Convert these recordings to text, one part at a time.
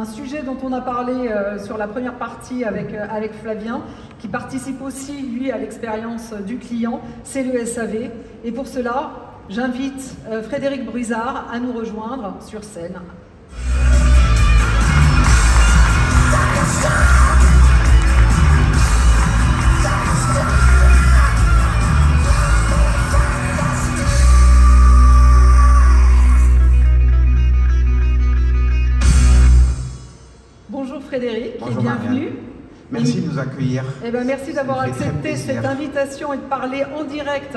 un sujet dont on a parlé sur la première partie avec Flavien, qui participe aussi, lui, à l'expérience du client, c'est le SAV. Et pour cela, j'invite Frédéric Bruzard à nous rejoindre sur scène. Bonjour Frédéric, bonjour, et bienvenue. Marianne. Merci de nous accueillir. Eh ben, merci d'avoir accepté cette invitation et de parler en direct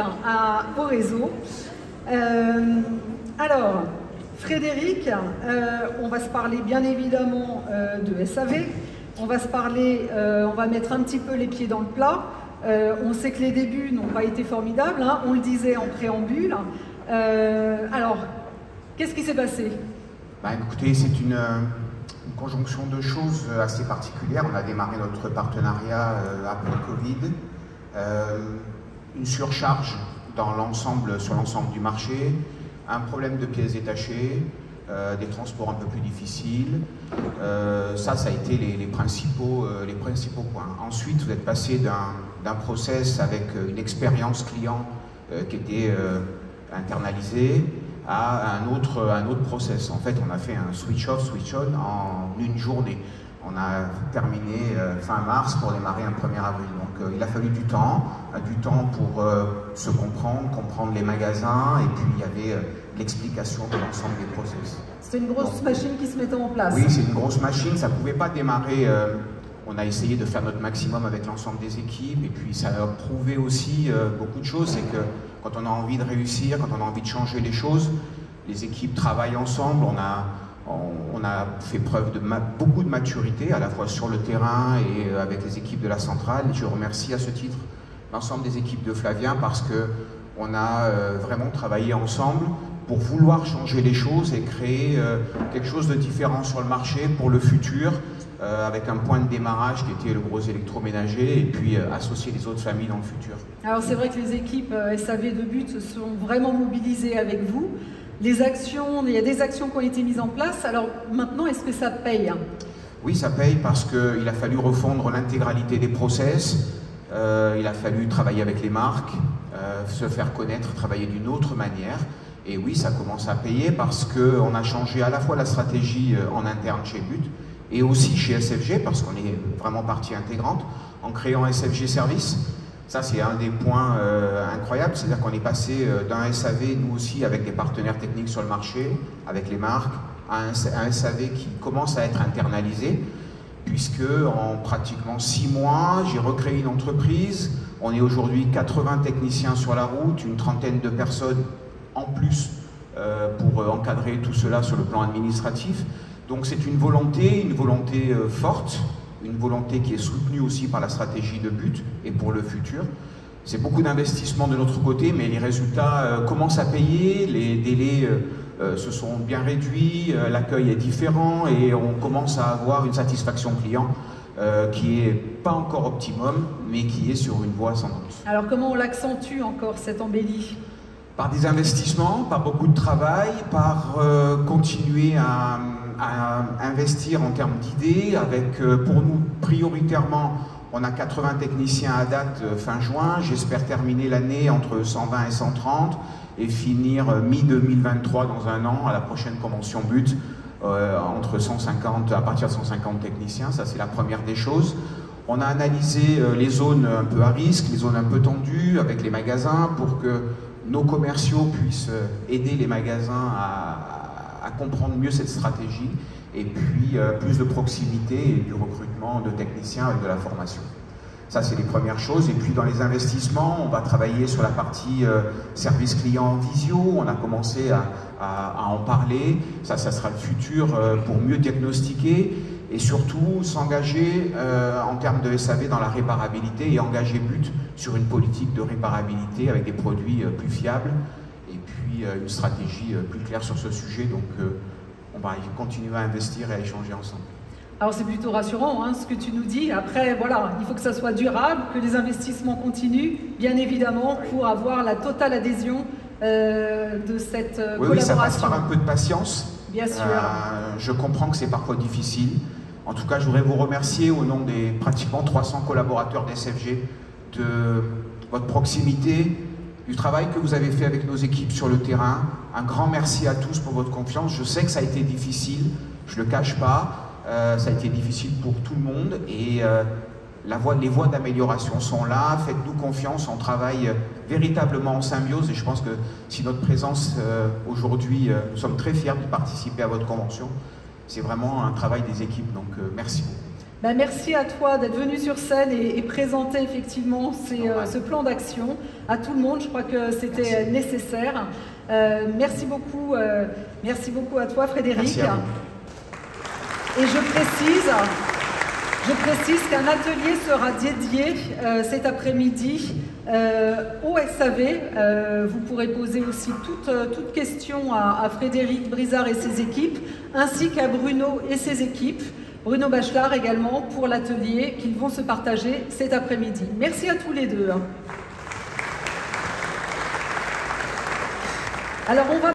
au réseau. Alors, Frédéric, on va se parler bien évidemment de SAV. On va mettre un petit peu les pieds dans le plat. On sait que les débuts n'ont pas été formidables, hein, on le disait en préambule. Alors, qu'est-ce qui s'est passé? Écoutez, c'est une conjonction de choses assez particulières. On a démarré notre partenariat après le Covid. Une surcharge sur l'ensemble du marché, un problème de pièces détachées, des transports un peu plus difficiles. Ça a été les principaux points. Ensuite, vous êtes passé d'un process avec une expérience client qui était internalisée à un autre process. En fait, on a fait un switch off, switch on en une journée. On a terminé fin mars pour démarrer un 1er avril. Donc il a fallu du temps pour se comprendre les magasins, et puis il y avait l'explication de l'ensemble des process. C'est une grosse machine qui se mettait en place. Oui, c'est une grosse machine, ça ne pouvait pas démarrer. On a essayé de faire notre maximum avec l'ensemble des équipes, et puis ça a prouvé aussi beaucoup de choses. C'est que quand on a envie de réussir, quand on a envie de changer les choses, les équipes travaillent ensemble. On a fait preuve de beaucoup de maturité, à la fois sur le terrain et avec les équipes de la centrale. Et je remercie à ce titre l'ensemble des équipes de Flavien, parce qu'on a vraiment travaillé ensemble pour vouloir changer les choses et créer quelque chose de différent sur le marché pour le futur, avec un point de démarrage qui était le gros électroménager, et puis associer les autres familles dans le futur. Alors c'est vrai que les équipes SAV de But se sont vraiment mobilisées avec vous. Il y a des actions qui ont été mises en place. Alors maintenant, est-ce que ça paye? Oui, ça paye, parce qu'il a fallu refondre l'intégralité des process. Il a fallu travailler avec les marques, se faire connaître, travailler d'une autre manière. Et oui, ça commence à payer, parce qu'on a changé à la fois la stratégie en interne chez But et aussi chez SFG, parce qu'on est vraiment partie intégrante, en créant SFG Service. Ça, c'est un des points incroyables, c'est-à-dire qu'on est passé d'un SAV, nous aussi, avec des partenaires techniques sur le marché, avec les marques, à un SAV qui commence à être internalisé, puisque en pratiquement 6 mois, j'ai recréé une entreprise. On est aujourd'hui 80 techniciens sur la route, une trentaine de personnes en plus pour encadrer tout cela sur le plan administratif. Donc c'est une volonté forte, une volonté qui est soutenue aussi par la stratégie de But et pour le futur. C'est beaucoup d'investissement de notre côté, mais les résultats commencent à payer, les délais se sont bien réduits, l'accueil est différent, et on commence à avoir une satisfaction client qui n'est pas encore optimum, mais qui est sur une voie ascendante. Alors comment on l'accentue encore, cette embellie? Par des investissements, par beaucoup de travail, par continuer à investir en termes d'idées, avec pour nous prioritairement, on a 80 techniciens à date fin juin. J'espère terminer l'année entre 120 et 130 et finir mi-2023, dans un an, à la prochaine convention But, entre 150, à partir de 150 techniciens. Ça, c'est la première des choses. On a analysé les zones un peu à risque, les zones un peu tendues avec les magasins, pour que nos commerciaux puissent aider les magasins à comprendre mieux cette stratégie, et puis plus de proximité et du recrutement de techniciens avec de la formation. Ça, c'est les premières choses. Et puis dans les investissements, on va travailler sur la partie service client en visio. On a commencé à en parler. Ça sera le futur pour mieux diagnostiquer, et surtout s'engager en termes de SAV dans la réparabilité, et engager But sur une politique de réparabilité avec des produits plus fiables, et puis une stratégie plus claire sur ce sujet. Donc on va continuer à investir et à échanger ensemble. Alors c'est plutôt rassurant, hein, ce que tu nous dis. Après, voilà, il faut que ça soit durable, que les investissements continuent, bien évidemment, pour avoir la totale adhésion de cette collaboration. Oui, ça passe par un peu de patience. Bien sûr. Je comprends que c'est parfois difficile. En tout cas, je voudrais vous remercier au nom des pratiquement 300 collaborateurs d'SFG de votre proximité, du travail que vous avez fait avec nos équipes sur le terrain. Un grand merci à tous pour votre confiance. Je sais que ça a été difficile, je ne le cache pas. Ça a été difficile pour tout le monde et les voies d'amélioration sont là. Faites-nous confiance, on travaille véritablement en symbiose et je pense que si notre présence aujourd'hui, nous sommes très fiers de participer à votre convention. C'est vraiment un travail des équipes, donc merci beaucoup. Ben, merci à toi d'être venu sur scène et présenter effectivement ce plan d'action à tout le monde. Je crois que c'était nécessaire. Merci beaucoup à toi Frédéric. Merci à vous. Et je précise qu'un atelier sera dédié cet après-midi au SAV. Vous pourrez poser aussi toute question à Frédéric Brizard et ses équipes, ainsi qu'à Bruno et ses équipes, Bruno Bachelard également, pour l'atelier qu'ils vont se partager cet après-midi. Merci à tous les deux. Alors on va